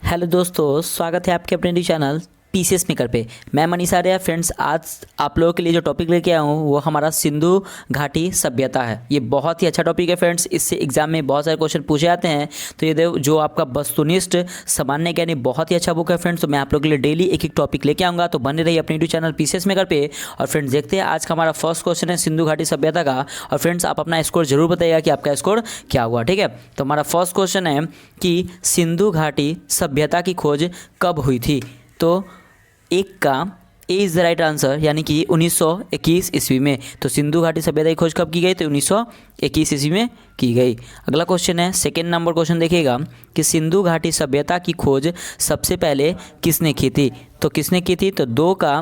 Hello दोस्तों, स्वागत है आपके अपने चैनल पीसीएस मेकर पे। मैं मनीष आर्या। फ्रेंड्स, आज आप लोगों के लिए जो टॉपिक लेके आया हूँ वो हमारा सिंधु घाटी सभ्यता है। ये बहुत ही अच्छा टॉपिक है फ्रेंड्स। इससे एग्जाम में बहुत सारे क्वेश्चन पूछे जाते हैं। तो ये जो आपका वस्तुनिष्ठ सामान्य ज्ञान ये बहुत ही अच्छा बुक है फ्रेंड्स। तो मैं आप लोगों के लिए डेली एक एक टॉपिक लेके आऊँगा। तो बने रहिए अपने यूट्यूब चैनल पीसीएस मेकर पे। और फ्रेंड्स, देखते हैं आज का हमारा फर्स्ट क्वेश्चन है सिंधु घाटी सभ्यता का। और फ्रेंड्स, आप अपना स्कोर जरूर बताइएगा कि आपका स्कोर क्या हुआ। ठीक है, तो हमारा फर्स्ट क्वेश्चन है कि सिंधु घाटी सभ्यता की खोज कब हुई थी। तो एक का A is the right answer, यानी कि 1921 ईस्वी में। तो सिंधु घाटी सभ्यता की खोज कब की गई? तो 1921 ईस्वी में की गई। अगला क्वेश्चन है, सेकेंड नंबर क्वेश्चन देखिएगा कि सिंधु घाटी सभ्यता की खोज सबसे पहले किसने की थी। तो किसने की थी? तो दो का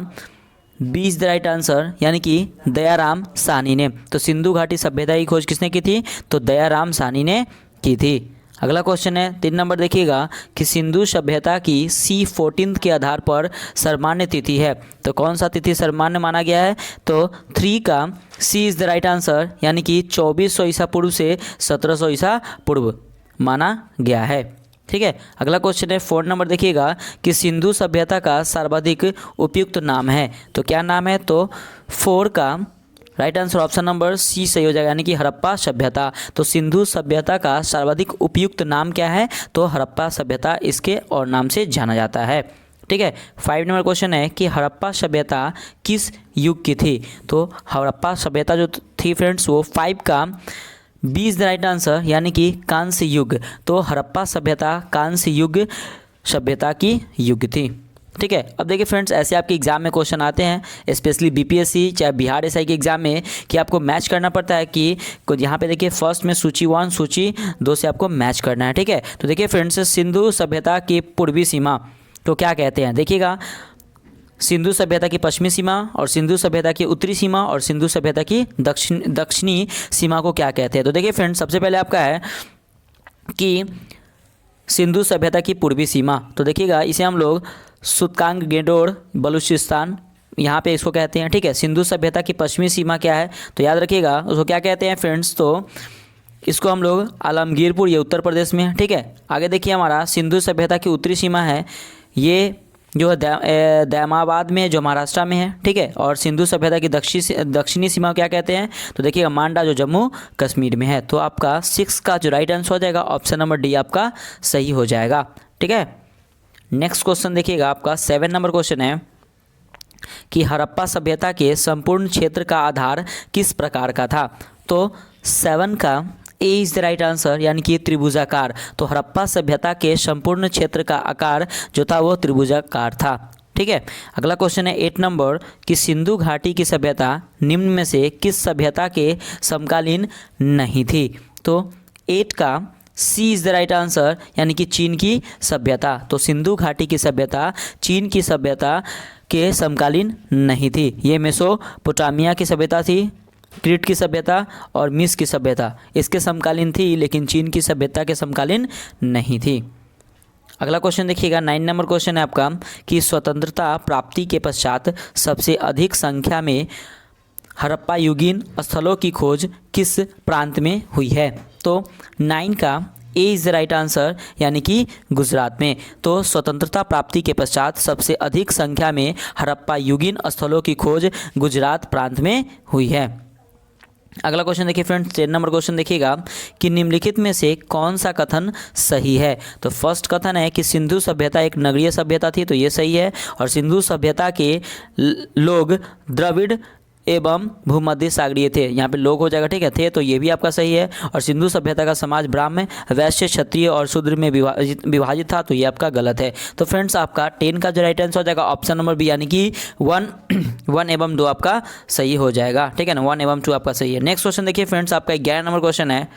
B is the right answer, यानी कि दयाराम साहनी ने। तो सिंधु घाटी सभ्यता की खोज किसने की थी? तो दयाराम साहनी ने की थी। अगला क्वेश्चन है 3 नंबर देखिएगा कि सिंधु सभ्यता की C14 के आधार पर सर्वमान्य तिथि है। तो कौन सा तिथि सर्वमान्य माना गया है? तो 3 का सी इज़ द राइट आंसर, यानी कि 2400 ईसा पूर्व से 1700 ईसा पूर्व माना गया है। ठीक है, अगला क्वेश्चन है 4 नंबर देखिएगा कि सिंधु सभ्यता का सर्वाधिक उपयुक्त नाम है। तो क्या नाम है? तो 4 का right answer option number C सही हो जाएगा, यानी कि हड़प्पा सभ्यता। तो सिंधु सभ्यता का सर्वाधिक उपयुक्त नाम क्या है? तो हड़प्पा सभ्यता इसके और नाम से जाना जाता है। ठीक है, 5 नंबर क्वेश्चन है कि हड़प्पा सभ्यता किस युग की थी। तो हड़प्पा सभ्यता जो थी फ्रेंड्स वो 5 का B is the right answer, यानी कि कांस्य युग। तो हड़प्पा सभ्यता कांस्य युग सभ्यता की युग थी। ठीक है, अब देखिए फ्रेंड्स, ऐसे आपके एग्जाम में क्वेश्चन आते हैं स्पेशली बीपीएससी चाहे बिहार एसआई के एग्जाम में कि आपको मैच करना पड़ता है कि यहाँ पे देखिए फर्स्ट में सूची 1 सूची 2 से आपको मैच करना है। ठीक है, तो देखिए फ्रेंड्स, सिंधु सभ्यता की पूर्वी सीमा तो क्या कहते हैं? देखिएगा, सिंधु सभ्यता की पश्चिमी सीमा और सिंधु सभ्यता की उत्तरी सीमा और सिंधु सभ्यता की दक्षिणी सीमा को क्या कहते हैं? तो देखिए फ्रेंड्स, सबसे पहले आपका है कि सिंधु सभ्यता की पूर्वी सीमा। तो देखिएगा, इसे हम लोग सुतकांग गेडोर बलूचिस्तान यहाँ पे इसको कहते हैं। ठीक है, सिंधु सभ्यता की पश्चिमी सीमा क्या है? तो याद रखिएगा उसको क्या कहते हैं फ्रेंड्स। तो इसको हम लोग आलमगीरपुर, ये उत्तर प्रदेश में है। ठीक है, आगे देखिए हमारा सिंधु सभ्यता की उत्तरी सीमा है, ये जो है दैमाबाद में जो महाराष्ट्र में है। ठीक है, और सिंधु सभ्यता की दक्षिणी सीमा क्या कहते हैं? तो देखिएगा मांडा जो जम्मू कश्मीर में है। तो आपका 6 का जो राइट आंसर हो जाएगा ऑप्शन नंबर डी आपका सही हो जाएगा। ठीक है, नेक्स्ट क्वेश्चन देखिएगा आपका 7 नंबर क्वेश्चन है कि हड़प्पा सभ्यता के संपूर्ण क्षेत्र का आधार किस प्रकार का था। तो 7 का A is the right answer, यानी कि त्रिभुजाकार। तो हड़प्पा सभ्यता के संपूर्ण क्षेत्र का आकार जो था वो त्रिभुजाकार था। ठीक है, अगला क्वेश्चन है 8 नंबर कि सिंधु घाटी की सभ्यता निम्न में से किस सभ्यता के समकालीन नहीं थी। तो 8 का सी इज़ द राइट आंसर, यानी कि चीन की सभ्यता। तो सिंधु घाटी की सभ्यता चीन की सभ्यता के समकालीन नहीं थी। ये मेसोपोटामिया की सभ्यता थी, क्रीट की सभ्यता और मिस्र की सभ्यता इसके समकालीन थी, लेकिन चीन की सभ्यता के समकालीन नहीं थी। अगला क्वेश्चन देखिएगा 9 नंबर क्वेश्चन है आपका कि स्वतंत्रता प्राप्ति के पश्चात सबसे अधिक संख्या में हड़प्पा युगीन स्थलों की खोज किस प्रांत में हुई है। तो 9 का A is the right answer, यानी कि गुजरात में। तो स्वतंत्रता प्राप्ति के पश्चात सबसे अधिक संख्या में हड़प्पा युगीन स्थलों की खोज गुजरात प्रांत में हुई है। अगला क्वेश्चन देखिए फ्रेंड्स 10 नंबर क्वेश्चन देखिएगा कि निम्नलिखित में से कौन सा कथन सही है। तो फर्स्ट कथन है कि सिंधु सभ्यता एक नगरीय सभ्यता थी, तो ये सही है। और सिंधु सभ्यता के लोग द्रविड़ एवं भूमध्य सागरीय थे, यहाँ पे लोग हो जाएगा। ठीक है, थे, तो ये भी आपका सही है। और सिंधु सभ्यता का समाज ब्राह्मण, वैश्य, क्षत्रिय और शूद्र में विभाजित था, तो ये आपका गलत है। तो फ्रेंड्स, आपका 10 का जो राइट आंसर हो जाएगा ऑप्शन नंबर बी, यानी कि 1 एवं 2 आपका सही हो जाएगा। ठीक है ना, 1 एवं 2 आपका सही है। नेक्स्ट क्वेश्चन देखिए फ्रेंड्स, आपका 11 नंबर क्वेश्चन है।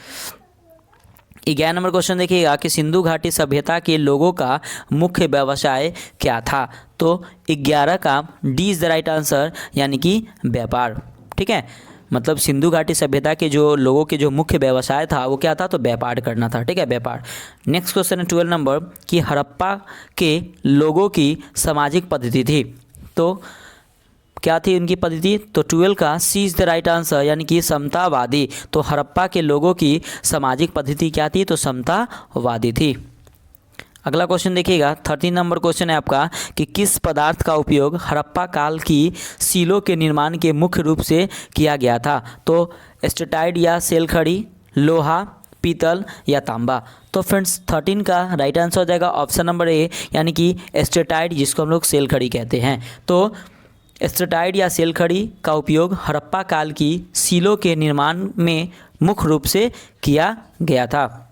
11 नंबर क्वेश्चन देखिएगा कि सिंधु घाटी सभ्यता के लोगों का मुख्य व्यवसाय क्या था। तो 11 का D is the right answer, यानी कि व्यापार। ठीक है, मतलब सिंधु घाटी सभ्यता के जो लोगों के जो मुख्य व्यवसाय था वो क्या था? तो व्यापार करना था। ठीक है, व्यापार। नेक्स्ट क्वेश्चन है 12 नंबर कि हड़प्पा के लोगों की सामाजिक पद्धति थी। तो क्या थी उनकी पद्धति? तो 12 का सी इज़ द राइट आंसर, यानी कि समतावादी। तो हड़प्पा के लोगों की सामाजिक पद्धति क्या थी? तो समतावादी थी। अगला क्वेश्चन देखिएगा 13 नंबर क्वेश्चन है आपका कि किस पदार्थ का उपयोग हड़प्पा काल की सीलों के निर्माण के मुख्य रूप से किया गया था। तो स्टेटाइट या सेल खड़ी, लोहा, पीतल या तांबा। तो फ्रेंड्स 13 का राइट आंसर हो जाएगा ऑप्शन नंबर ए, यानी कि स्टेटाइट, जिसको हम लोग सेल खड़ी कहते हैं। तो स्टेटाइट या सेल खड़ी का उपयोग हड़प्पा काल की सीलों के निर्माण में मुख्य रूप से किया गया था।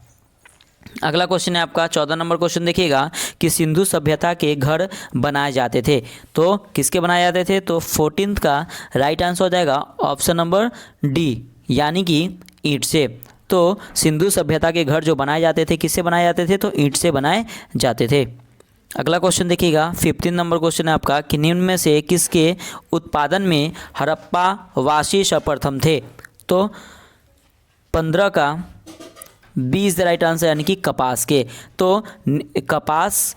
अगला क्वेश्चन है आपका 14 नंबर क्वेश्चन देखिएगा कि सिंधु सभ्यता के घर बनाए जाते थे। तो किसके बनाए जाते थे। तो 14 का राइट आंसर हो जाएगा ऑप्शन नंबर डी, यानी कि ईंट से। तो सिंधु सभ्यता के घर जो बनाए जाते थे किससे बनाए जाते थे। तो ईंट से बनाए जाते थे। अगला क्वेश्चन देखिएगा 15 नंबर क्वेश्चन है आपका कि निम्न में से किसके उत्पादन में हड़प्पा वासी सर्वप्रथम थे। तो 15 का 20 द राइट आंसर, यानी कि कपास के। तो कपास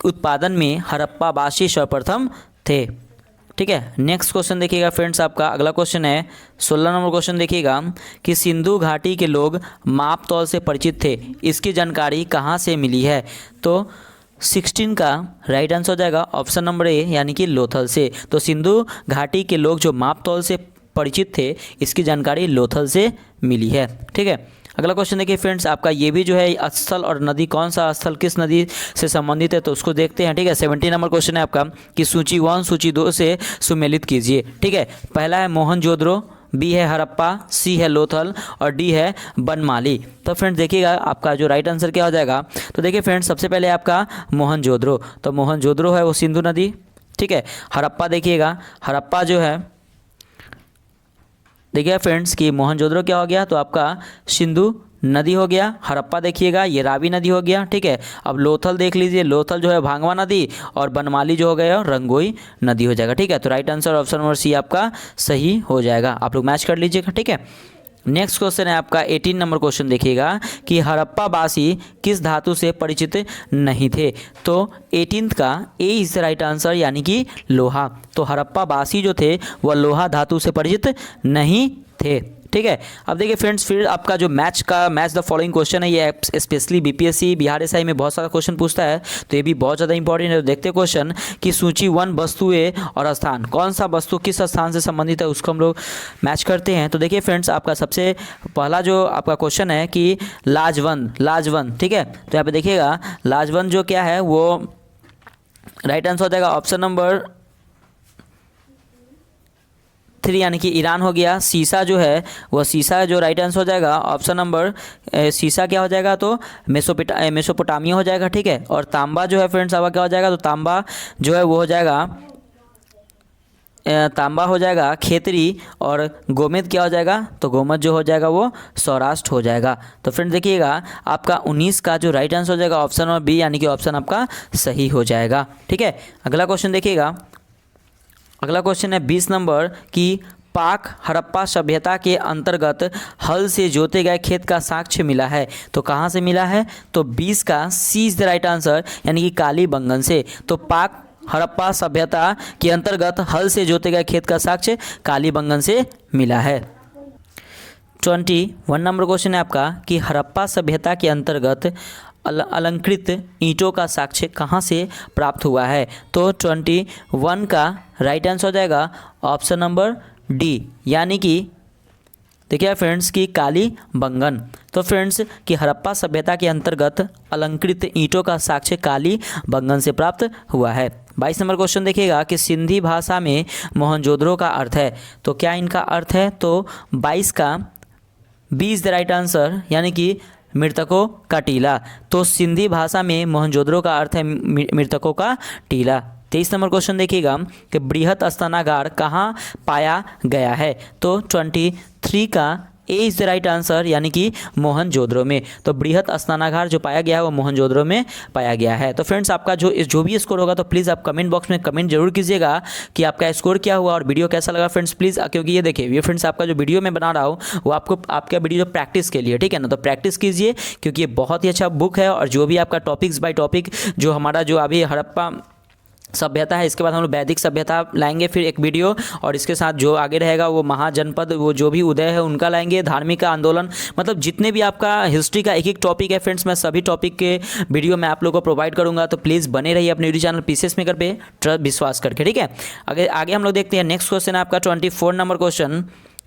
उत्पादन में हड़प्पा वासी सर्वप्रथम थे। ठीक है, नेक्स्ट क्वेश्चन देखिएगा फ्रेंड्स आपका अगला क्वेश्चन है 16 नंबर क्वेश्चन देखिएगा कि सिंधु घाटी के लोग माप तौल से परिचित थे, इसकी जानकारी कहाँ से मिली है। तो 16 का राइट आंसर हो जाएगा ऑप्शन नंबर ए, यानी कि लोथल से। तो सिंधु घाटी के लोग जो माप तौल से परिचित थे, इसकी जानकारी लोथल से मिली है। ठीक है, अगला क्वेश्चन देखिए फ्रेंड्स आपका ये भी जो है स्थल और नदी, कौन सा स्थल किस नदी से संबंधित है, तो उसको देखते हैं। ठीक है, 17 नंबर क्वेश्चन है आपका कि सूची 1 सूची 2 से सुमेलित कीजिए। ठीक है, पहला है मोहनजोदड़ो, बी है हड़प्पा, सी है लोथल और डी है बनमाली। तो फ्रेंड्स देखिएगा आपका जो राइट आंसर क्या हो जाएगा। तो देखिए फ्रेंड्स सबसे पहले आपका मोहनजोदड़ो, तो मोहनजोदड़ो है वो सिंधु नदी। ठीक है, हड़प्पा देखिएगा, हड़प्पा जो है देखिए फ्रेंड्स कि मोहनजोदड़ो क्या हो गया, तो आपका सिंधु नदी हो गया। हड़प्पा देखिएगा ये रावी नदी हो गया। ठीक है, अब लोथल देख लीजिए, लोथल जो है भांगवा नदी और बनमाली जो हो गया रंगोई नदी हो जाएगा। ठीक है, तो right answer option number C आपका सही हो जाएगा। आप लोग मैच कर लीजिएगा। ठीक है, नेक्स्ट क्वेश्चन है आपका 18 नंबर क्वेश्चन देखिएगा कि हड़प्पा वासी किस धातु से परिचित नहीं थे। तो 18 का ए इज द राइट आंसर, यानी कि लोहा। तो हड़प्पा वासी जो थे वह लोहा धातु से परिचित नहीं थे। ठीक है, अब देखिए फ्रेंड्स फिर आपका जो मैच द फॉलोइंग क्वेश्चन है, ये स्पेशली बीपीएससी बिहार एसआई में बहुत सारा क्वेश्चन पूछता है, तो ये भी बहुत ज़्यादा इंपॉर्टेंट है। तो देखते हैं क्वेश्चन कि सूची 1 वस्तुएं और स्थान, कौन सा वस्तु किस स्थान से संबंधित है उसको हम लोग मैच करते हैं। तो देखिए फ्रेंड्स आपका सबसे पहला जो आपका क्वेश्चन है कि लाजवन। ठीक है, तो यहाँ पे देखिएगा लाजवन जो क्या है वो राइट आंसर हो जाएगा ऑप्शन नंबर 3, यानी कि ईरान हो गया। सीसा जो है वह सीसा जो राइट आंसर हो जाएगा ऑप्शन नंबर सीसा क्या हो जाएगा, तो मेसोपोटामिया हो जाएगा। ठीक है, और तांबा जो है फ्रेंड्स आपका क्या हो जाएगा, तो तांबा जो है वो हो जाएगा खेतरी, और गोमेद क्या हो जाएगा, तो गोमद जो हो जाएगा वो सौराष्ट्र हो जाएगा। तो फ्रेंड्स देखिएगा आपका 19 का जो राइट आंसर हो जाएगा ऑप्शन नंबर बी, यानी कि ऑप्शन आपका सही हो जाएगा। ठीक है, अगला क्वेश्चन देखिएगा, अगला क्वेश्चन है 20 नंबर कि पाक हड़प्पा सभ्यता के अंतर्गत हल से जोते गए खेत का साक्ष्य मिला है। तो कहाँ से मिला है, तो 20 का सी इज द राइट आंसर, यानी कि कालीबंगन से। तो पाक हड़प्पा सभ्यता के अंतर्गत हल से जोते गए खेत का साक्ष्य कालीबंगन से मिला है। 21 नंबर क्वेश्चन है आपका कि हड़प्पा सभ्यता के अंतर्गत अलंकृत ईंटों का साक्ष्य कहाँ से प्राप्त हुआ है। तो 21 का राइट आंसर हो जाएगा ऑप्शन नंबर डी, यानी कि देखिए फ्रेंड्स कि कालीबंगन। तो फ्रेंड्स कि हड़प्पा सभ्यता के अंतर्गत अलंकृत ईंटों का साक्ष्य कालीबंगन से प्राप्त हुआ है। 22 नंबर क्वेश्चन देखिएगा कि सिंधी भाषा में मोहनजोदड़ो का अर्थ है। तो क्या इनका अर्थ है, तो 22 का B is the right answer, यानी कि मृतकों का टीला। तो सिंधी भाषा में मोहनजोदड़ो का अर्थ है मृतकों का टीला। 23 नंबर क्वेश्चन देखिएगा कि बृहत स्तनागार कहाँ पाया गया है। तो 23 का ए इज द राइट आंसर, यानी कि मोहनजोदड़ो में। तो बृहत स्नानागार जो पाया गया है वो मोहनजोदड़ो में पाया गया है। तो फ्रेंड्स आपका जो भी स्कोर होगा तो प्लीज़ आप कमेंट बॉक्स में कमेंट जरूर कीजिएगा कि आपका स्कोर क्या हुआ और वीडियो कैसा लगा फ्रेंड्स प्लीज़। क्योंकि ये देखिए ये फ्रेंड्स आपका जो वीडियो मैं बना रहा हूँ वो आपका वीडियो प्रैक्टिस के लिए, ठीक है ना, तो प्रैक्टिस कीजिए क्योंकि ये बहुत ही अच्छा बुक है। और जो भी आपका टॉपिक्स बाय टॉपिक जो हमारा जो अभी हड़प्पा सभ्यता है, इसके बाद हम लोग वैदिक सभ्यता लाएंगे फिर एक वीडियो, और इसके साथ जो आगे रहेगा वो महाजनपद, वो जो भी उदय है उनका लाएंगे, धार्मिक आंदोलन, मतलब जितने भी आपका हिस्ट्री का एक एक टॉपिक है फ्रेंड्स, मैं सभी टॉपिक के वीडियो मैं आप लोगों को प्रोवाइड करूंगा। तो प्लीज़ बने रहिए अपने यूट्यूब चैनल पीसीएस मेकर पे विश्वास करके, ठीक है। आगे हम लोग देखते हैं। नेक्स्ट क्वेश्चन है आपका 24 नंबर क्वेश्चन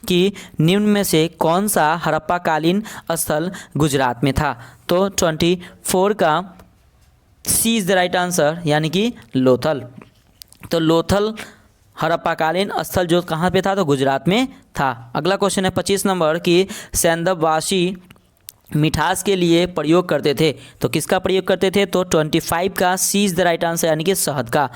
कि निम्न में से कौन सा हड़प्पाकालीन स्थल गुजरात में था। तो 24 का सी इज़ द राइट आंसर, यानी कि लोथल। तो लोथल हड़प्पाकालीन स्थल जो कहाँ पे था, तो गुजरात में था। अगला क्वेश्चन है 25 नंबर कि सैंधववासी मिठास के लिए प्रयोग करते थे, तो किसका प्रयोग करते थे। तो 25 का सी इज़ द राइट आंसर, यानी कि शहद का।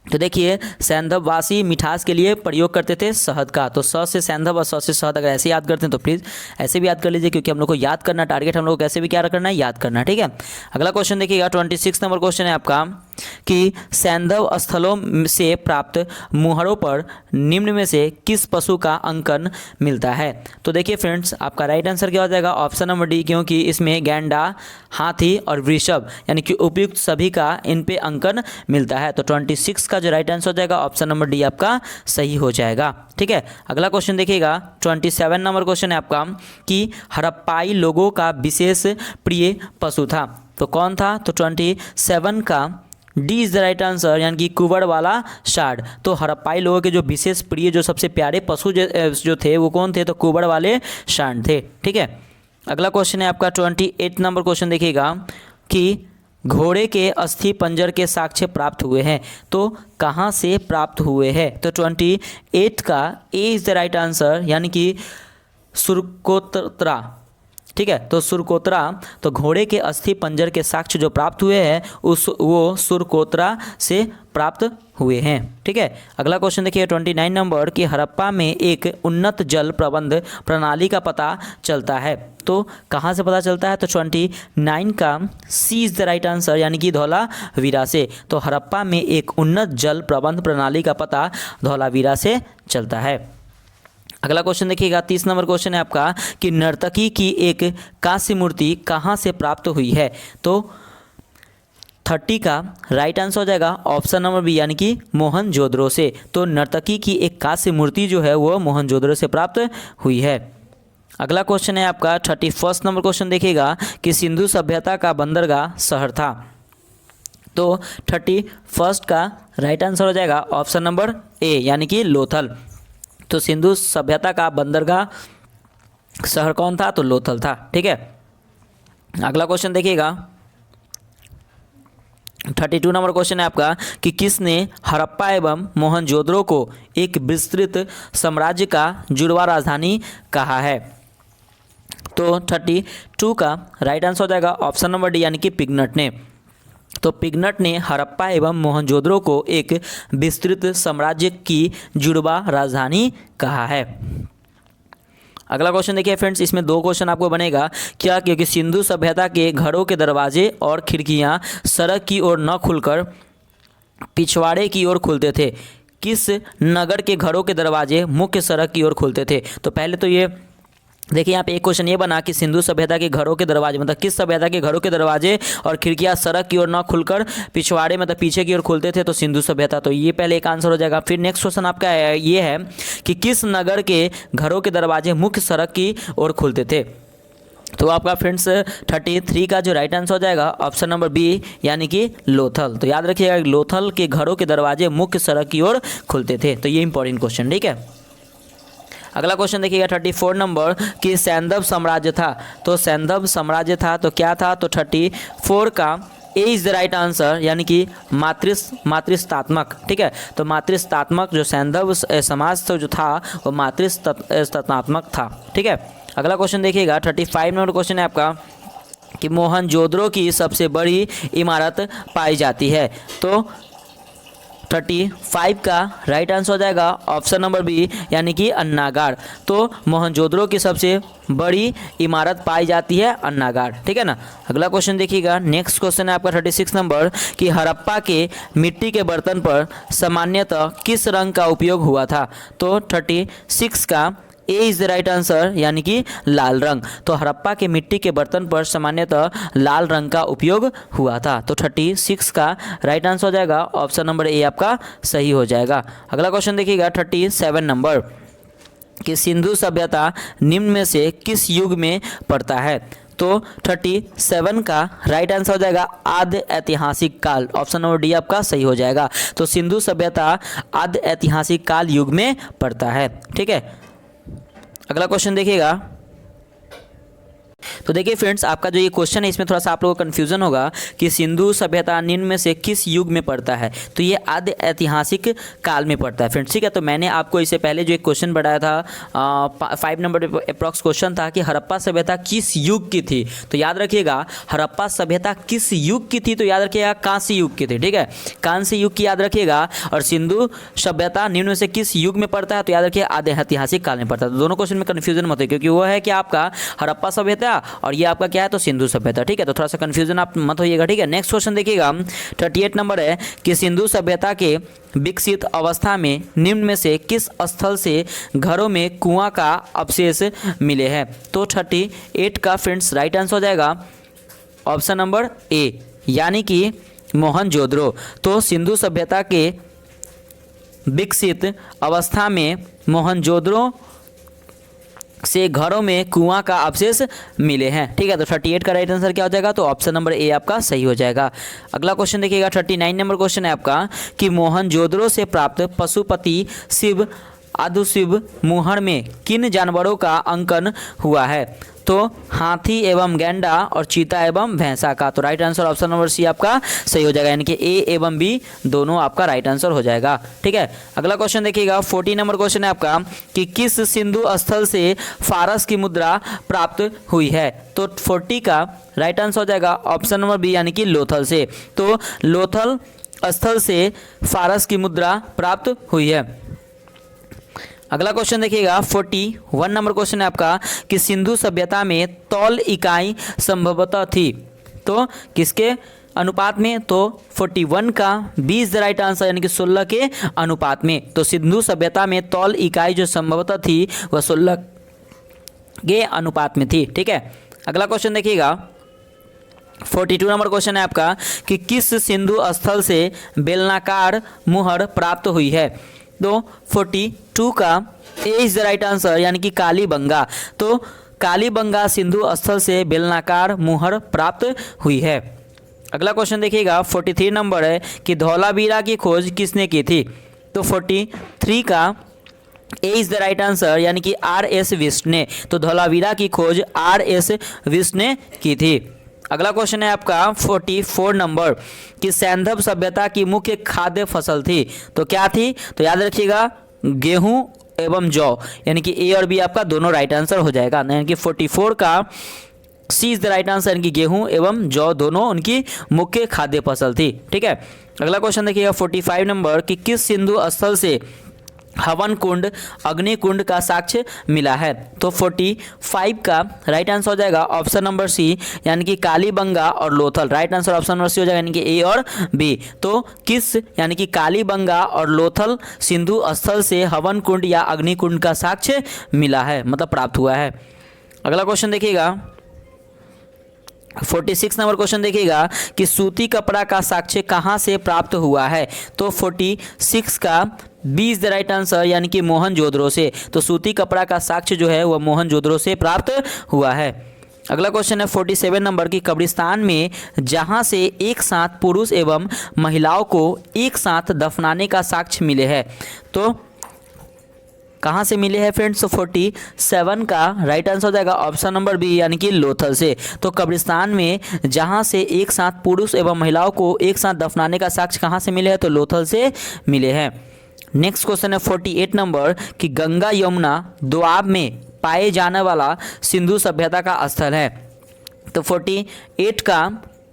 तो देखिए सैंधववासी मिठास के लिए प्रयोग करते थे शहद का, तो स से सैंधव और स से शहद अगर ऐसे याद करते हैं तो प्लीज़ ऐसे भी याद कर लीजिए, क्योंकि हम लोग को याद करना टारगेट, हम लोग को कैसे भी क्या करना है, याद करना, ठीक है। अगला क्वेश्चन देखिएगा 26 नंबर क्वेश्चन है आपका कि सैंधव स्थलों से प्राप्त मुहरों पर निम्न में से किस पशु का अंकन मिलता है। तो देखिए फ्रेंड्स आपका राइट आंसर क्या हो जाएगा, ऑप्शन नंबर डी, क्योंकि इसमें गैंडा, हाथी और वृषभ यानी कि उपयुक्त सभी का इन पे अंकन मिलता है। तो 26 का जो राइट आंसर हो जाएगा ऑप्शन नंबर डी आपका सही हो जाएगा, ठीक है। अगला क्वेश्चन देखिएगा 27 नंबर क्वेश्चन है आपका कि हड़प्पाई लोगों का विशेष प्रिय पशु था, तो कौन था। तो 27 का D is the right answer, यानी कि कुंवर वाला सांड। तो हड़प्पाई लोगों के जो विशेष प्रिय जो सबसे प्यारे पशु जो थे वो कौन थे, तो कुंवर वाले सांड थे, ठीक है। अगला क्वेश्चन है आपका 28 नंबर क्वेश्चन देखिएगा कि घोड़े के अस्थि पंजर के साक्ष्य प्राप्त हुए हैं, तो कहाँ से प्राप्त हुए हैं। तो 28 का A is the right answer, यानी कि सुरकोत्रा, ठीक है। तो सुरकोत्रा, तो घोड़े के अस्थि पंजर के साक्ष्य जो प्राप्त हुए हैं वो सुरकोत्रा से प्राप्त हुए हैं, ठीक है। अगला क्वेश्चन देखिए 29 नंबर कि हड़प्पा में एक उन्नत जल प्रबंध प्रणाली का पता चलता है, तो कहाँ से पता चलता है। तो 29 का सी इज़ द राइट आंसर, यानी कि धौलावीरा से। तो हड़प्पा में एक उन्नत जल प्रबंध प्रणाली का पता धौलावीरा से चलता है। अगला क्वेश्चन देखिएगा 30 नंबर क्वेश्चन है आपका कि नर्तकी की एक कांस्य मूर्ति कहाँ से प्राप्त हुई है। तो 30 का राइट आंसर हो जाएगा ऑप्शन नंबर बी, यानी कि मोहनजोदड़ो से। तो नर्तकी की एक कांस्य मूर्ति जो है वो मोहनजोदड़ो से प्राप्त हुई है। अगला क्वेश्चन है आपका 31 नंबर क्वेश्चन देखिएगा कि सिंधु सभ्यता का बंदरगाह शहर था। तो 31 का राइट आंसर हो जाएगा ऑप्शन नंबर ए, यानी कि लोथल। तो सिंधु सभ्यता का बंदरगाह शहर कौन था, तो लोथल था, ठीक है। अगला क्वेश्चन देखिएगा 32 नंबर क्वेश्चन है आपका कि किसने हड़प्पा एवं मोहनजोदड़ो को एक विस्तृत साम्राज्य का जुड़वा राजधानी कहा है। तो 32 का राइट आंसर हो जाएगा ऑप्शन नंबर डी, यानी कि पिगनट ने। तो पिगनट ने हड़प्पा एवं मोहनजोदड़ो को एक विस्तृत साम्राज्य की जुड़वा राजधानी कहा है। अगला क्वेश्चन देखिए फ्रेंड्स, इसमें दो क्वेश्चन आपको बनेगा क्या, क्योंकि सिंधु सभ्यता के घरों के दरवाजे और खिड़कियां सड़क की ओर न खुलकर पिछवाड़े की ओर खुलते थे, किस नगर के घरों के दरवाजे मुख्य सड़क की ओर खुलते थे। तो पहले तो ये देखिए यहाँ पे एक क्वेश्चन ये बना कि सिंधु सभ्यता के घरों के दरवाजे, मतलब किस सभ्यता के घरों के दरवाजे और खिड़कियाँ सड़क की ओर न खुलकर पिछवाड़े मतलब पीछे की ओर खुलते थे, तो सिंधु सभ्यता। तो ये पहले एक आंसर हो जाएगा। फिर नेक्स्ट क्वेश्चन आपका ये है कि किस नगर के घरों के दरवाजे मुख्य सड़क की ओर खुलते थे। तो आपका फ्रेंड्स 33 का जो राइट आंसर हो जाएगा ऑप्शन नंबर बी, यानी कि लोथल। तो याद रखिएगा लोथल के घरों के दरवाजे मुख्य सड़क की ओर खुलते थे। तो ये इंपॉर्टेंट क्वेश्चन, ठीक है। अगला क्वेश्चन देखिएगा 34 नंबर कि सैंधव साम्राज्य था। तो सैंधव साम्राज्य था तो क्या था। तो 34 का A is the right answer, यानी कि मातृस्तात्मक, ठीक है। तो मातृस्तात्मक जो सैंधव समाज जो था वो मातृस्तात्मक था, ठीक है। अगला क्वेश्चन देखिएगा 35 नंबर क्वेश्चन है आपका कि मोहनजोदड़ो की सबसे बड़ी इमारत पाई जाती है। तो 35 का राइट आंसर हो जाएगा ऑप्शन नंबर बी, यानी कि अन्नागार। तो मोहनजोदड़ो की सबसे बड़ी इमारत पाई जाती है अन्नागार, ठीक है ना। अगला क्वेश्चन देखिएगा, नेक्स्ट क्वेश्चन है आपका 36 नंबर कि हड़प्पा के मिट्टी के बर्तन पर सामान्यतः किस रंग का उपयोग हुआ था। तो 36 का ए इज द राइट आंसर, यानी कि लाल रंग। तो हड़प्पा के मिट्टी के बर्तन पर सामान्यतः लाल रंग का उपयोग हुआ था। तो 36 का राइट आंसर हो जाएगा ऑप्शन नंबर ए आपका सही हो जाएगा। अगला क्वेश्चन देखिएगा 37 नंबर कि सिंधु सभ्यता निम्न में से किस युग में पड़ता है। तो 37 का राइट आंसर हो जाएगा आद्य ऐतिहासिक काल, ऑप्शन नंबर डी आपका सही हो जाएगा। तो सिंधु सभ्यता आद्य ऐतिहासिक काल युग में पड़ता है। ठीक है, अगला क्वेश्चन देखिएगा। तो देखिए फ्रेंड्स, आपका जो ये क्वेश्चन है इसमें थोड़ा सा आप लोगों को कन्फ्यूजन होगा कि सिंधु सभ्यता निम्न में से किस युग में पड़ता है। तो ये आद्य ऐतिहासिक काल में पड़ता है फ्रेंड्स। ठीक है, तो मैंने आपको इससे पहले जो एक क्वेश्चन बताया था 5 नंबर अप्रॉक्स क्वेश्चन था कि हड़प्पा सभ्यता किस युग की थी। तो याद रखिएगा हड़प्पा सभ्यता किस युग की थी, तो याद रखिएगा कांस्य युग की थी। ठीक है, कांस्य युग की याद रखिएगा। और सिंधु सभ्यता निम्न में से किस युग में पड़ता है, तो याद रखिए आद्य ऐतिहासिक काल में पड़ता है। तो दोनों क्वेश्चन में कन्फ्यूजन मत हो, क्योंकि वो है कि आपका हड़प्पा सभ्यता और ये आपका क्या है तो सिंधु सभ्यता। ठीक है, तो थोड़ा सा कंफ्यूजन आप मत होइएगा। ठीक है, नेक्स्ट क्वेश्चन देखिएगा 38 नंबर है कि सिंधु सभ्यता के विकसित अवस्था में निम्न में से किस स्थल से घरों में कुआं का अवशेष मिले हैं। तो 38 का फ्रेंड्स राइट आंसर हो जाएगा ऑप्शन नंबर ए, यानी कि मोहनजोदड़ो। तो सिंधु सभ्यता के विकसित अवस्था में मोहनजोदड़ो से घरों में कुआं का अवशेष मिले हैं। ठीक है, तो 38 का राइट आंसर क्या हो जाएगा, तो ऑप्शन नंबर ए आपका सही हो जाएगा। अगला क्वेश्चन देखिएगा 39 नंबर क्वेश्चन है आपका कि मोहनजोदड़ो से प्राप्त पशुपति शिव आदिशिव मुहर में किन जानवरों का अंकन हुआ है। तो हाथी एवं गैंडा और चीता एवं भैंसा का। तो right answer option number C आपका सही हो जाएगा, यानी कि ए एवं बी दोनों आपका राइट आंसर हो जाएगा। ठीक है, अगला क्वेश्चन देखिएगा 40 नंबर क्वेश्चन है आपका कि किस सिंधु स्थल से फारस की मुद्रा प्राप्त हुई है। तो 40 का राइट आंसर हो जाएगा ऑप्शन नंबर बी, यानी कि लोथल से। तो लोथल स्थल से फारस की मुद्रा प्राप्त हुई है। अगला क्वेश्चन देखिएगा 41 नंबर क्वेश्चन है आपका कि सिंधु सभ्यता में तौल इकाई संभवतः थी। तो किसके अनुपात में, तो 41 का 20 द राइट आंसर, यानी कि 16 के अनुपात में। तो सिंधु सभ्यता में तौल इकाई जो संभवतः थी वह 16 के अनुपात में थी। ठीक है, अगला क्वेश्चन देखिएगा 42 नंबर क्वेश्चन है आपका कि किस सिंधु स्थल से बेलनाकार मुहर प्राप्त हुई है। तो 42 का ए इज द राइट आंसर, यानी कि कालीबंगा। तो कालीबंगा सिंधु स्थल से बेलनाकार मुहर प्राप्त हुई है। अगला क्वेश्चन देखिएगा 43 नंबर है कि धौलावीरा की खोज किसने की थी। तो 43 का ए इज द राइट आंसर, यानी कि R.S. विष्ट ने। तो धौलावीरा की खोज R.S. विष्ट ने की थी। अगला क्वेश्चन है आपका 44 नंबर कि सैंधव सभ्यता की मुख्य खाद्य फसल थी। तो क्या थी, तो याद रखिएगा गेहूं एवं जौ, यानी कि ए और बी आपका दोनों राइट आंसर हो जाएगा। यानी कि 44 का सी इज द राइट आंसर, यानी कि गेहूं एवं जौ दोनों उनकी मुख्य खाद्य फसल थी। ठीक है, अगला क्वेश्चन देखिएगा 45 नंबर कि किस सिंधु स्थल से हवन कुंड अग्निकुंड का साक्ष्य मिला है। तो 45 का राइट आंसर हो जाएगा ऑप्शन नंबर सी, यानी कि कालीबंगा और Lothal. Right answer option number C हो जाएगा, यानी कि ए और बी। तो किस, यानी कि कालीबंगा और लोथल सिंधु स्थल से हवन कुंड या अग्निकुंड का साक्ष्य मिला है, मतलब प्राप्त हुआ है। अगला क्वेश्चन देखिएगा 46 नंबर क्वेश्चन देखिएगा कि सूती कपड़ा का साक्ष्य कहाँ से प्राप्त हुआ है। तो 46 का 20 द राइट आंसर, यानी कि मोहनजोदड़ो से। तो सूती कपड़ा का साक्ष्य जो है वह मोहनजोदड़ो से प्राप्त हुआ है। अगला क्वेश्चन है 47 नंबर की कब्रिस्तान में जहां से एक साथ पुरुष एवं महिलाओं को एक साथ दफनाने का साक्ष्य मिले हैं। तो कहाँ से मिले हैं फ्रेंड्स। तो 47 का राइट आंसर हो जाएगा ऑप्शन नंबर बी, यानी कि लोथल से। तो कब्रिस्तान में जहाँ से एक साथ पुरुष एवं महिलाओं को एक साथ दफनाने का साक्ष्य कहाँ से मिले हैं, तो लोथल से मिले हैं। नेक्स्ट क्वेश्चन है 48 नंबर कि गंगा यमुना दोआब में पाए जाने वाला सिंधु सभ्यता का स्थल है। तो 48 का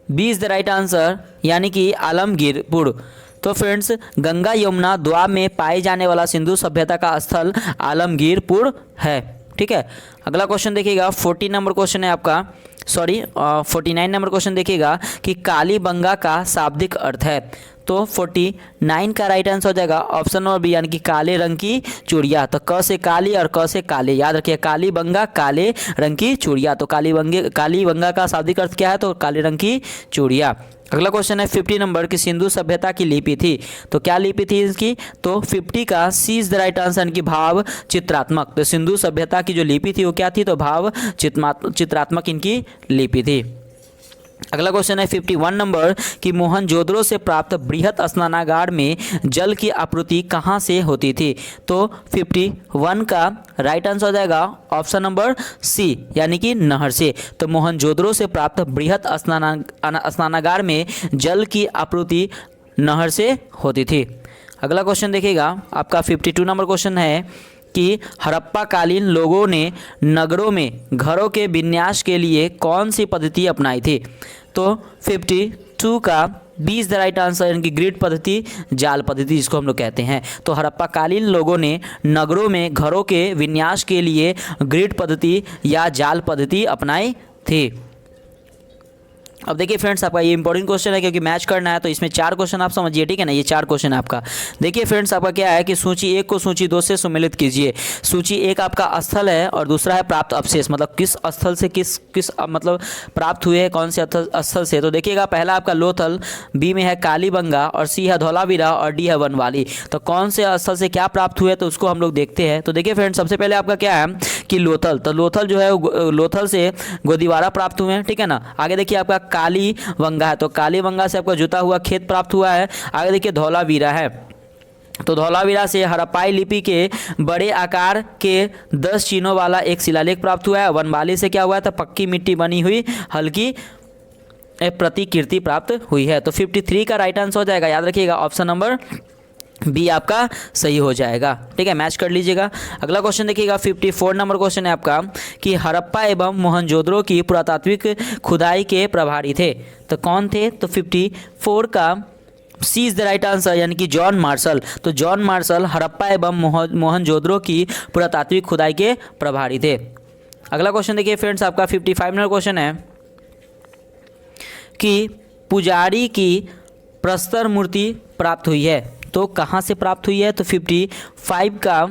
20 द राइट आंसर, यानी कि आलमगीरपुर। तो फ्रेंड्स गंगा यमुना दोआब में पाए जाने वाला सिंधु सभ्यता का स्थल आलमगीरपुर है। ठीक है, अगला क्वेश्चन देखिएगा 40 नंबर क्वेश्चन है आपका सॉरी 49 नंबर क्वेश्चन देखिएगा कि कालीबंगा का शाब्दिक अर्थ है। तो 49 का राइट आंसर हो जाएगा ऑप्शन नंबर बी, यानी कि काले रंग की चूड़िया। तो क से काली और क से काले, याद रखिए कालीबंगा काले रंग की चूड़िया। तो कालीबंगा का शाब्दिक अर्थ क्या है? तो काले रंग की चूड़िया। अगला क्वेश्चन है 50 नंबर की सिंधु सभ्यता की लिपि थी। तो क्या लिपि थी इसकी? तो 50 का सी इज द राइट आंसर, यानी कि भाव चित्रात्मक। तो सिंधु सभ्यता की जो लिपि थी वो क्या थी? तो भाव चित्रात्मक इनकी लिपि थी। अगला क्वेश्चन है 51 नंबर कि मोहनजोदड़ो से प्राप्त बृहत स्नानागार में जल की आपूर्ति कहाँ से होती थी? तो 51 का राइट आंसर हो जाएगा ऑप्शन नंबर सी, यानी कि नहर से। तो मोहनजोदड़ो से प्राप्त बृहत स्नानागार में जल की आपूर्ति नहर से होती थी। अगला क्वेश्चन देखिएगा आपका 52 नंबर क्वेश्चन है कि हड़प्पा कालीन लोगों ने नगरों में घरों के विन्यास के लिए कौन सी पद्धति अपनाई थी? तो 52 का B is the right answer, यानी कि ग्रिड पद्धति, जाल पद्धति जिसको हम लोग कहते हैं। तो हड़प्पा कालीन लोगों ने नगरों में घरों के विन्यास के लिए ग्रिड पद्धति या जाल पद्धति अपनाई थी। अब देखिए फ्रेंड्स, आपका ये इंपॉर्टेंट क्वेश्चन है क्योंकि मैच करना है, तो इसमें 4 क्वेश्चन आप समझिए, ठीक है ना। ये 4 क्वेश्चन है आपका। देखिए फ्रेंड्स, आपका क्या है कि सूची 1 को सूची 2 से सम्मिलित कीजिए। सूची 1 आपका स्थल है और दूसरा है प्राप्त अवशेष, मतलब किस स्थल से किस मतलब प्राप्त हुए हैं, कौन से स्थल से। तो देखिएगा पहला आपका लोथल, बी में है कालीबंगा और सी है धौलावीरा और डी है वनवाली। तो कौन से स्थल से क्या प्राप्त हुए तो उसको हम लोग देखते हैं। तो देखिए फ्रेंड्स, सबसे पहले आपका क्या है कि लोथल, तो लोथल जो है लोथल से गोदीवारा प्राप्त हुए हैं, ठीक है ना। आगे देखिए आपका कालीबंगा है, तो कालीबंगा से आपका जुता हुआ खेत प्राप्त हुआ है। आगे देखिए धौलावीरा है, तो धौलावीरा से हड़प्पाई लिपि के बड़े आकार के 10 चिन्हों वाला एक शिलालेख प्राप्त हुआ है। वनवाली से क्या हुआ है? तो पक्की मिट्टी बनी हुई हल्की प्रतिकृति प्राप्त हुई है। तो 53 का राइट आंसर हो जाएगा, याद रखिएगा ऑप्शन नंबर बी आपका सही हो जाएगा, ठीक है। मैच कर लीजिएगा। अगला क्वेश्चन देखिएगा 54 नंबर क्वेश्चन है आपका कि हड़प्पा एवं मोहनजोदड़ो की पुरातात्विक खुदाई के प्रभारी थे। तो कौन थे? तो 54 का सी इज द राइट आंसर, यानी कि जॉन मार्शल। तो जॉन मार्शल हड़प्पा एवं मोहनजोदड़ो की पुरातात्विक खुदाई के प्रभारी थे। अगला क्वेश्चन देखिए फ्रेंड्स, आपका 55 नंबर क्वेश्चन है कि पुजारी की प्रस्तर मूर्ति प्राप्त हुई है। तो कहाँ से प्राप्त हुई है? तो 55 का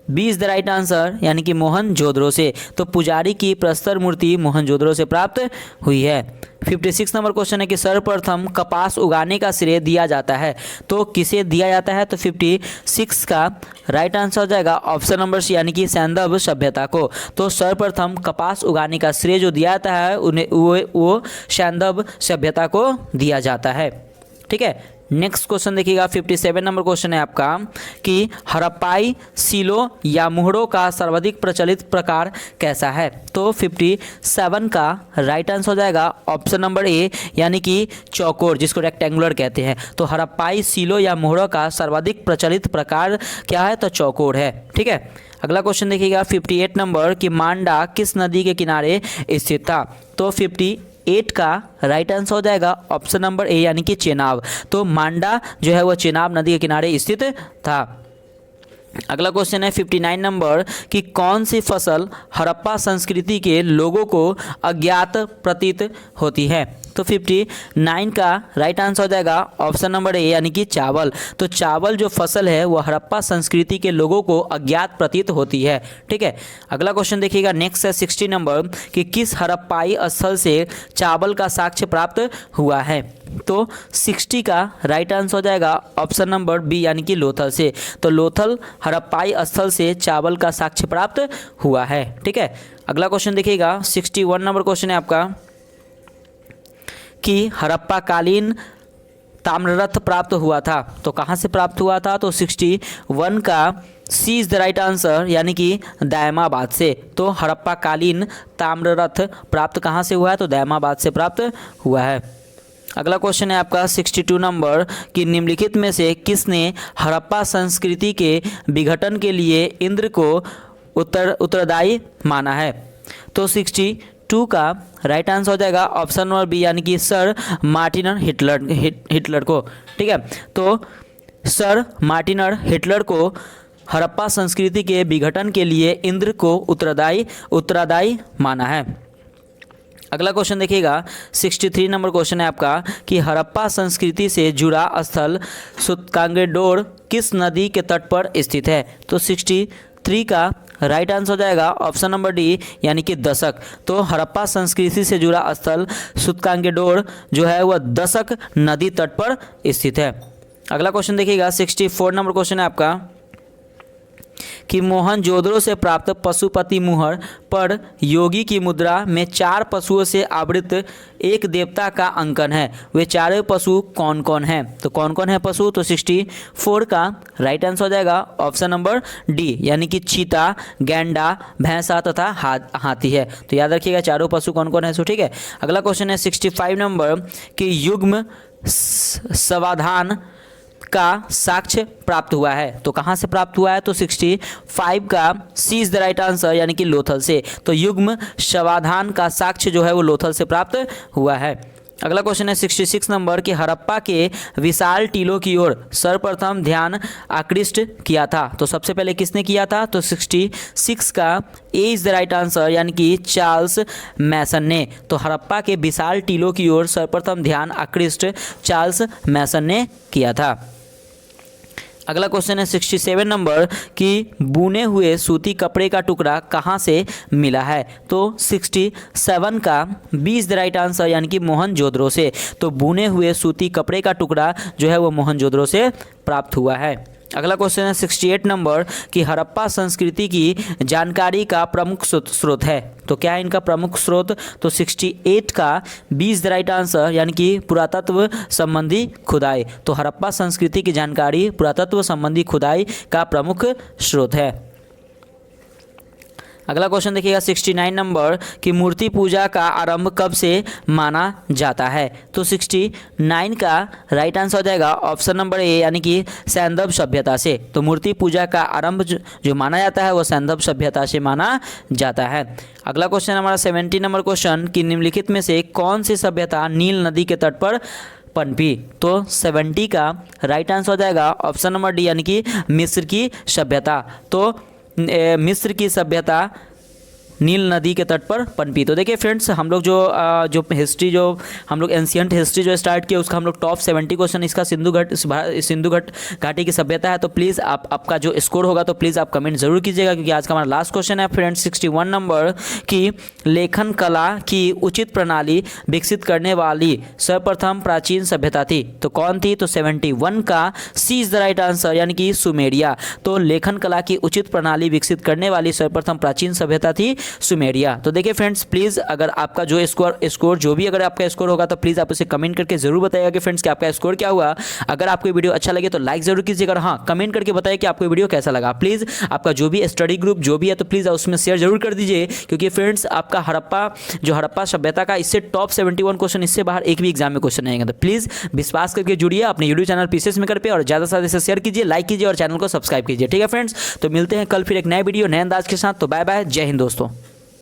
B is the right answer, यानी कि मोहनजोदड़ो से। तो पुजारी की प्रस्तर मूर्ति मोहनजोदड़ो से प्राप्त हुई है। 56 नंबर क्वेश्चन है कि सर्वप्रथम कपास उगाने का श्रेय दिया जाता है। तो किसे दिया जाता है? तो 56 का राइट आंसर हो जाएगा ऑप्शन नंबर सी, यानी कि सैंधव सभ्यता को। तो सर्वप्रथम कपास उगाने का श्रेय जो दिया जाता है उन्हें वो सैंधव सभ्यता को दिया जाता है, ठीक है। नेक्स्ट क्वेश्चन देखिएगा 57 नंबर क्वेश्चन है आपका कि हड़प्पाई सीलो या मुहरों का सर्वाधिक प्रचलित प्रकार कैसा है। तो 57 का राइट आंसर हो जाएगा ऑप्शन नंबर ए, यानी कि चौकोर, जिसको रेक्टेंगुलर कहते हैं। तो हड़प्पाई सीलो या मुहरों का सर्वाधिक प्रचलित प्रकार क्या है? तो चौकोर है, ठीक है। अगला क्वेश्चन देखिएगा 58 नंबर कि मांडा किस नदी के किनारे स्थित था। तो 58 का राइट आंसर हो जाएगा ऑप्शन नंबर ए, यानी कि चेनाब। तो मांडा जो है वो चेनाब नदी के किनारे स्थित था। अगला क्वेश्चन है 59 नंबर कि कौन सी फसल हड़प्पा संस्कृति के लोगों को अज्ञात प्रतीत होती है। तो 59 का राइट आंसर हो जाएगा ऑप्शन नंबर ए, यानी कि चावल। तो चावल जो फसल है वो हड़प्पा संस्कृति के लोगों को अज्ञात प्रतीत होती है, ठीक है। अगला क्वेश्चन देखिएगा नेक्स्ट है 60 नंबर कि किस हड़प्पाई स्थल से चावल का साक्ष्य प्राप्त हुआ है। तो 60 का राइट आंसर हो जाएगा ऑप्शन नंबर बी, यानी कि लोथल से। तो लोथल हड़प्पाई स्थल से चावल का साक्ष्य प्राप्त हुआ है, ठीक है। अगला क्वेश्चन देखिएगा 61 नंबर क्वेश्चन है आपका कि हड़प्पा कालीन ताम्ररथ प्राप्त हुआ था। तो कहाँ से प्राप्त हुआ था? तो 61 का सी इज द राइट आंसर, यानी कि दायमाबाद से। तो हड़प्पा कालीन ताम्ररथ प्राप्त कहाँ से हुआ है? तो दायमाबाद से प्राप्त हुआ है। अगला क्वेश्चन है आपका 62 नंबर कि निम्नलिखित में से किसने हड़प्पा संस्कृति के विघटन के लिए इंद्र को उत्तरदायी माना है। तो 62 का राइट आंसर हो जाएगा ऑप्शन नंबर बी, यानी कि सर मार्टिन हिटलर को, ठीक है। तो सर मार्टिन हिटलर को हड़प्पा संस्कृति के विघटन के लिए इंद्र को उत्तरदायी माना है। अगला क्वेश्चन देखिएगा 63 नंबर क्वेश्चन है आपका कि हड़प्पा संस्कृति से जुड़ा स्थल सूतकांगेडोर किस नदी के तट पर स्थित है। तो 63 का राइट आंसर हो जाएगा ऑप्शन नंबर डी यानी कि दशक। तो हड़प्पा संस्कृति से जुड़ा स्थल सूतकांगेडोर जो है वह दशक नदी तट पर स्थित है। अगला क्वेश्चन देखिएगा 64 नंबर क्वेश्चन है आपका कि मोहनजोदड़ो से प्राप्त पशुपति मुहर पर योगी की मुद्रा में 4 पशुओं से आवृत एक देवता का अंकन है। वे चारों पशु कौन कौन हैं। तो कौन कौन है पशु। तो 64 का राइट आंसर हो जाएगा ऑप्शन नंबर डी यानी कि चीता, गैंडा, भैंसा तथा हाथी है। तो याद रखिएगा चारों पशु कौन कौन है। सो ठीक है। अगला क्वेश्चन है 65 नंबर कि युग्म समाधान का साक्ष्य प्राप्त हुआ है। तो कहाँ से प्राप्त हुआ है। तो 65 का सी इज द राइट आंसर यानी कि लोथल से। तो युग्म समाधान का साक्ष्य जो है वो लोथल से प्राप्त हुआ है। अगला क्वेश्चन है 66 नंबर कि हड़प्पा के विशाल टीलों की ओर सर्वप्रथम ध्यान आकृष्ट किया था। तो सबसे पहले किसने किया था। तो 66 का ए इज द राइट आंसर यानी कि चार्ल्स मैसन ने। तो हड़प्पा के विशाल टीलों की ओर सर्वप्रथम ध्यान आकृष्ट चार्ल्स मैसन ने किया था। अगला क्वेश्चन है 67 नंबर कि बुने हुए सूती कपड़े का टुकड़ा कहाँ से मिला है। तो 67 का B is the right answer यानी कि मोहनजोदड़ो से। तो बुने हुए सूती कपड़े का टुकड़ा जो है वो मोहनजोदड़ो से प्राप्त हुआ है। अगला क्वेश्चन है 68 नंबर कि हड़प्पा संस्कृति की जानकारी का प्रमुख स्रोत है। तो क्या है इनका प्रमुख स्रोत। तो 68 का B is the right answer यानी कि पुरातत्व संबंधी खुदाई। तो हड़प्पा संस्कृति की जानकारी पुरातत्व संबंधी खुदाई का प्रमुख स्रोत है। अगला क्वेश्चन देखिएगा 69 नंबर कि मूर्ति पूजा का आरंभ कब से माना जाता है। तो 69 का राइट आंसर हो जाएगा ऑप्शन नंबर ए यानी कि सैंधव सभ्यता से। तो मूर्ति पूजा का आरंभ जो माना जाता है वो सैंधव सभ्यता से माना जाता है। अगला क्वेश्चन हमारा 70 नंबर क्वेश्चन कि निम्नलिखित में से कौन सी सभ्यता नील नदी के तट पर पनपी। तो 70 का राइट आंसर हो जाएगा ऑप्शन नंबर डी यानी कि मिस्र की सभ्यता। तो मिस्र की सभ्यता नील नदी के तट पर पनपी। तो देखिए फ्रेंड्स हम लोग जो हिस्ट्री जो हम लोग एंशियंट हिस्ट्री जो स्टार्ट किया उसका हम लोग टॉप 70 क्वेश्चन इसका सिंधु घाटी की सभ्यता है। तो प्लीज़ आपका जो स्कोर होगा तो प्लीज़ आप कमेंट जरूर कीजिएगा क्योंकि आज का हमारा लास्ट क्वेश्चन है फ्रेंड्स 61 नंबर की लेखन कला की उचित प्रणाली विकसित करने वाली सर्वप्रथम प्राचीन सभ्यता थी। तो कौन थी। तो 71 का सी इज द राइट आंसर यानी कि सुमेरिया। तो लेखन कला की उचित प्रणाली विकसित करने वाली सर्वप्रथम प्राचीन सभ्यता थी सुमेरिया। तो देखिए फ्रेंड्स प्लीज़ अगर आपका जो स्कोर जो भी अगर आपका स्कोर होगा तो प्लीज़ आप उसे कमेंट करके जरूर बताइएगा कि फ्रेंड्स कि आपका स्कोर क्या हुआ। अगर आपको वीडियो अच्छा लगे तो लाइक जरूर कीजिएगा और हाँ कमेंट करके बताइए कि आपको वीडियो कैसा लगा। प्लीज़ आपका जो भी स्टडी ग्रुप जो भी है तो प्लीज़ उसमें शेयर जरूर कर दीजिए क्योंकि फ्रेंड्स आपका हड़प्पा सभ्यता का इससे टॉप 71 क्वेश्चन इससे बाहर एक भी एग्जाम में क्वेश्चन नहीं आएगा। तो प्लीज़ विश्वास करके जुड़िए अपने यूट्यूब चैनल पीसीएस मेकर पे और ज़्यादा से ज़्यादा इसे शेयर कीजिए, लाइक कीजिए और चैनल को सब्सक्राइब कीजिए। ठीक है फ्रेंड्स। तो मिलते हैं कल फिर एक नए वीडियो नए अंदाज के साथ। तो बाय बाय, जय हिंद दोस्तों।